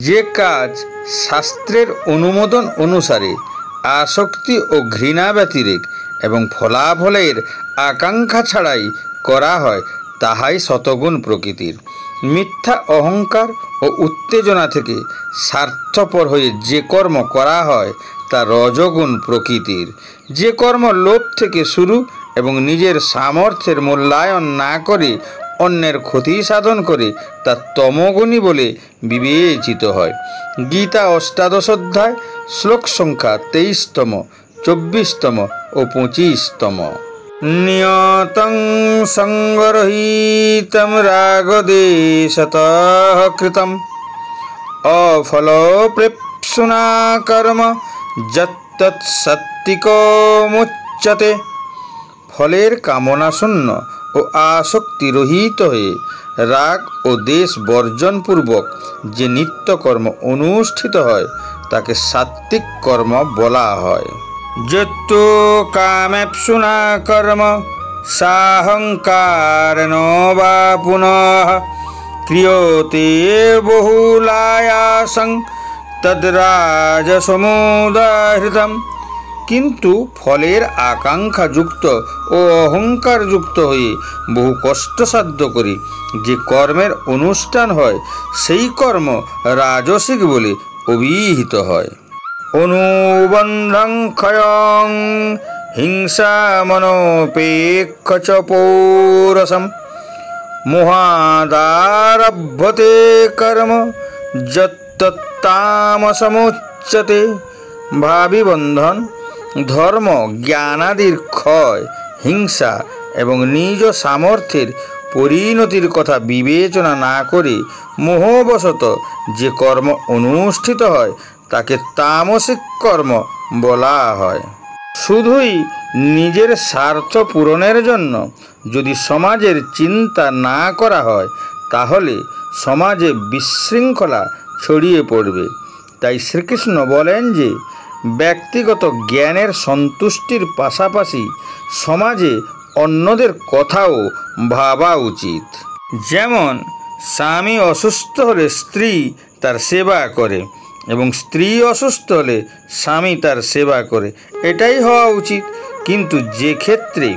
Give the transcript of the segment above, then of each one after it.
যে কাজ শাস্ত্রের অনুমোদন অনুসারে আসক্তি ও ঘৃণা ব্যতিরেক এবং ফলাফলের আকাঙ্ক্ষা ছাড়াই করা হয় তাহাই শতগুণ প্রকৃতির। মিথ্যা অহংকার ও উত্তেজনা থেকে স্বার্থপর হয়ে যে কর্ম করা হয় তা রজগুণ প্রকৃতির। যে কর্ম লোভ থেকে শুরু এবং নিজের সামর্থ্যের মূল্যায়ন না করে অন্যের ক্ষতি সাধন করে তা তমগুণী বলে বিবেচিত হয়। গীতা অষ্টাদশ অধ্যায় শ্লোক সংখ্যা 23তম, 24তম ও 25তম। নিয়তং সংগরহিতং রাগদ্বেষতঃ কৃতম অফলপ্রেপ্সুনা কর্ম যত্তৎ সাত্ত্বিকমুচ্যতে। ফলের কামনা শূন্য ও আসক্তি রহিত হয়ে রাগ ও দ্বেষ বর্জনপূর্বক যে নিত্যকর্ম অনুষ্ঠিত হয় তাকে সাত্ত্বিক কর্ম বলা হয়। যত্তু কামেপ্সুনা কর্ম সাহংকারেণ বা পুনঃ ক্রিয়তে বহুলায়াসং তদ্রাজসমুদাহৃতম। কিন্তু ফলের আকাঙ্ক্ষাযুক্ত ও অহংকারযুক্ত হয়ে বহু কষ্টসাধ্য করে যে কর্মের অনুষ্ঠান হয় সেই কর্ম রাজসিক বলে অভিহিত হয়। অনুবন্ধং ক্ষয়ং হিংসা মনোপেক্ষ চ পৌরসম মোহাদারভ্যতে কর্ম যত্তত্তামসমুচ্যতে। ভাবি বন্ধন, ধর্ম, জ্ঞানাদির ক্ষয়, হিংসা এবং নিজ সামর্থ্যের পরিণতির কথা বিবেচনা না করে মোহবশত যে কর্ম অনুষ্ঠিত হয় তাকে তামসিক কর্ম বলা হয়। শুধুই নিজের স্বার্থ পূরণের জন্য যদি সমাজের চিন্তা না করা হয় তাহলে সমাজে বিশৃঙ্খলা ছড়িয়ে পড়বে। তাই শ্রীকৃষ্ণ বলেন যে ব্যক্তিগত জ্ঞানের সন্তুষ্টির পাশাপাশি সমাজে অন্যদের কথাও ভাবা উচিত। যেমন স্বামী অসুস্থ হলে স্ত্রী তার সেবা করে এবং স্ত্রী অসুস্থ হলে স্বামী তার সেবা করে, এটাই হওয়া উচিত। কিন্তু যে ক্ষেত্রে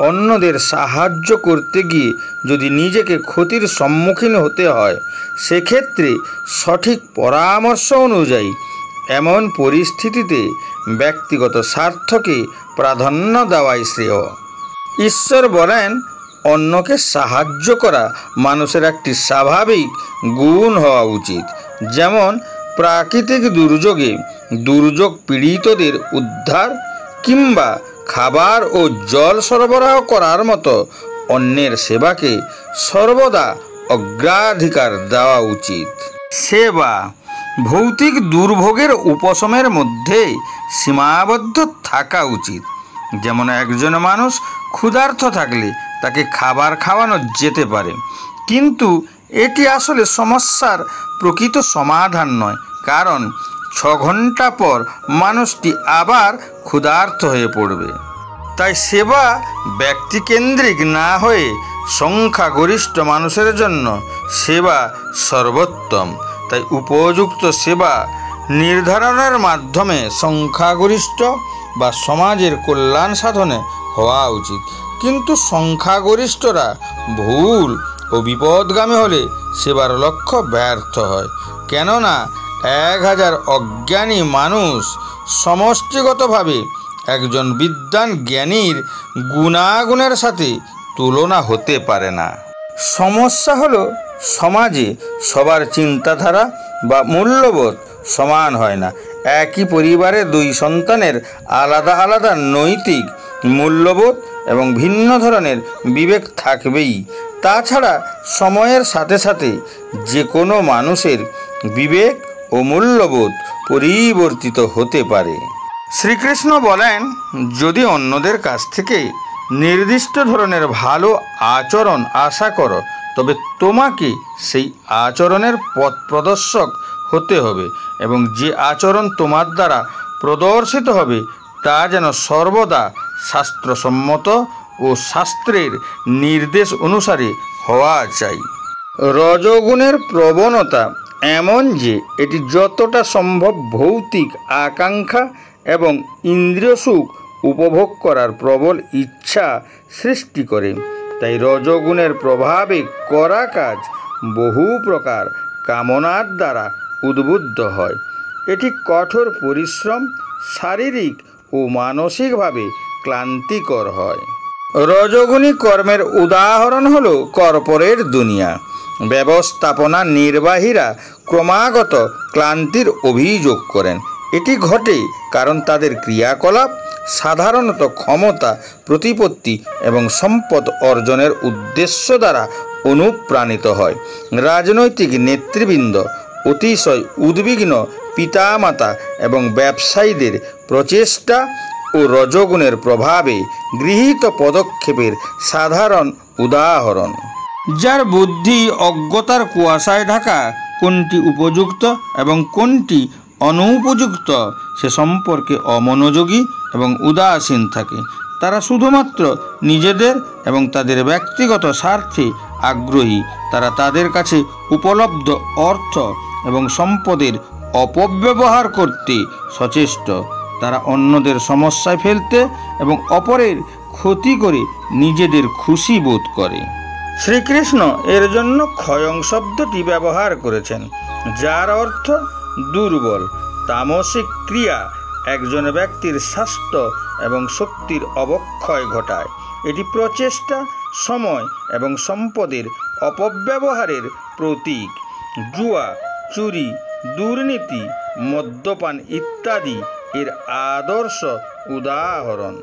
অন্যদের সাহায্য করতে গিয়ে যদি নিজেকে ক্ষতির সম্মুখীন হতে হয় সেক্ষেত্রে সঠিক পরামর্শ অনুযায়ী এমন পরিস্থিতিতে ব্যক্তিগত স্বার্থকে প্রাধান্য দেওয়াই শ্রেয়। ঈশ্বর বলেন, অন্যকে সাহায্য করা মানুষের একটি স্বাভাবিক গুণ হওয়া উচিত। যেমন প্রাকৃতিক দুর্যোগে দুর্যোগ পীড়িতদের উদ্ধার কিংবা খাবার ও জল সরবরাহ করার মতো অন্যের সেবাকে সর্বদা অগ্রাধিকার দেওয়া উচিত। সেবা ভৌতিক দুর্ভোগের উপশমের মধ্যে সীমাবদ্ধ থাকা উচিত। যেমন একজন মানুষ ক্ষুধার্ত থাকলে তাকে খাবার খাওয়ানো যেতে পারে, কিন্তু এটি আসলে সমস্যার প্রকৃত সমাধান নয়, কারণ 6 ঘন্টা পর মানুষটি আবার ক্ষুধার্ত হয়ে পড়বে। তাই সেবা ব্যক্তিকেন্দ্রিক না হয়ে সংখ্যাগরিষ্ঠ মানুষের জন্য সেবা সর্বোত্তম। তাই উপযুক্ত সেবা নির্ধারণের মাধ্যমে সংখ্যাগরিষ্ঠ বা সমাজের কল্যাণ সাধনে হওয়া উচিত। কিন্তু সংখ্যাগরিষ্ঠরা ভুল ও বিপদগামী হলে সেবার লক্ষ্য ব্যর্থ হয়। কেননা 1000 অজ্ঞানী মানুষ সমষ্টিগতভাবে একজন বিদ্বান জ্ঞানীর গুণাগুণের সাথে তুলনা হতে পারে না। সমস্যা হলো সমাজে সবার চিন্তাধারা বা মূল্যবোধ সমান হয় না। একই পরিবারে 2 সন্তানের আলাদা আলাদা নৈতিক মূল্যবোধ এবং ভিন্ন ধরনের বিবেক থাকবেই। তাছাড়া সময়ের সাথে সাথে যে কোনো মানুষের বিবেক ও মূল্যবোধ পরিবর্তিত হতে পারে। শ্রীকৃষ্ণ বলেন, যদি অন্যদের কাছ থেকে নির্দিষ্ট ধরনের ভালো আচরণ আশা করো তবে তোমাকে সেই আচরণের পথ প্রদর্শক হতে হবে এবং যে আচরণ তোমার দ্বারা প্রদর্শিত হবে তা যেন সর্বদা শাস্ত্রসম্মত ও শাস্ত্রের নির্দেশ অনুসারে হওয়া চাই। রজগুণের প্রবণতা এমন যে এটি যতটা সম্ভব ভৌতিক আকাঙ্ক্ষা এবং ইন্দ্রিয় সুখ উপভোগ করার প্রবল ইচ্ছা সৃষ্টি করে। তাই রজগুণের প্রভাবে করা কাজ বহু প্রকার কামনার দ্বারা উদ্বুদ্ধ হয়। এটি কঠোর পরিশ্রম, শারীরিক ও মানসিকভাবে ক্লান্তিকর হয়। রজগুণী কর্মের উদাহরণ হল কর্পোরেট দুনিয়া। ব্যবস্থাপনা নির্বাহীরা ক্রমাগত ক্লান্তির অভিযোগ করেন। এটি ঘটে কারণ তাদের ক্রিয়াকলাপ সাধারণত ক্ষমতা, প্রতিপত্তি এবং সম্পদ অর্জনের উদ্দেশ্য দ্বারা অনুপ্রাণিত হয়। রাজনৈতিক নেতৃবৃন্দ, অতিশয় উদ্বিগ্ন পিতামাতা এবং ব্যবসায়ীদের প্রচেষ্টা ও রজগুণের প্রভাবে গৃহীত পদক্ষেপের সাধারণ উদাহরণ। যার বুদ্ধি অজ্ঞতার কুয়াশায় ঢাকা, কোনটি উপযুক্ত এবং কোনটি অনুপযুক্ত সে সম্পর্কে অমনোযোগী এবং উদাসীন থাকে। তারা শুধুমাত্র নিজেদের এবং তাদের ব্যক্তিগত স্বার্থে আগ্রহী। তারা তাদের কাছে উপলব্ধ অর্থ এবং সম্পদের অপব্যবহার করতে সচেষ্ট। তারা অন্যদের সমস্যায় ফেলতে এবং অপরের ক্ষতি করে নিজেদের খুশি বোধ করে। শ্রীকৃষ্ণ এর জন্য ক্ষয়ং শব্দটি ব্যবহার করেছেন, যার অর্থ দুর্বল। তামসিক ক্রিয়া একজন ব্যক্তির স্বাস্থ্য এবং শক্তির অবক্ষয় ঘটায়। এটি প্রচেষ্টা, সময় এবং সম্পদের অপব্যবহারের প্রতীক। জুয়া, চুরি, দুর্নীতি, মদ্যপান ইত্যাদি এর আদর্শ উদাহরণ।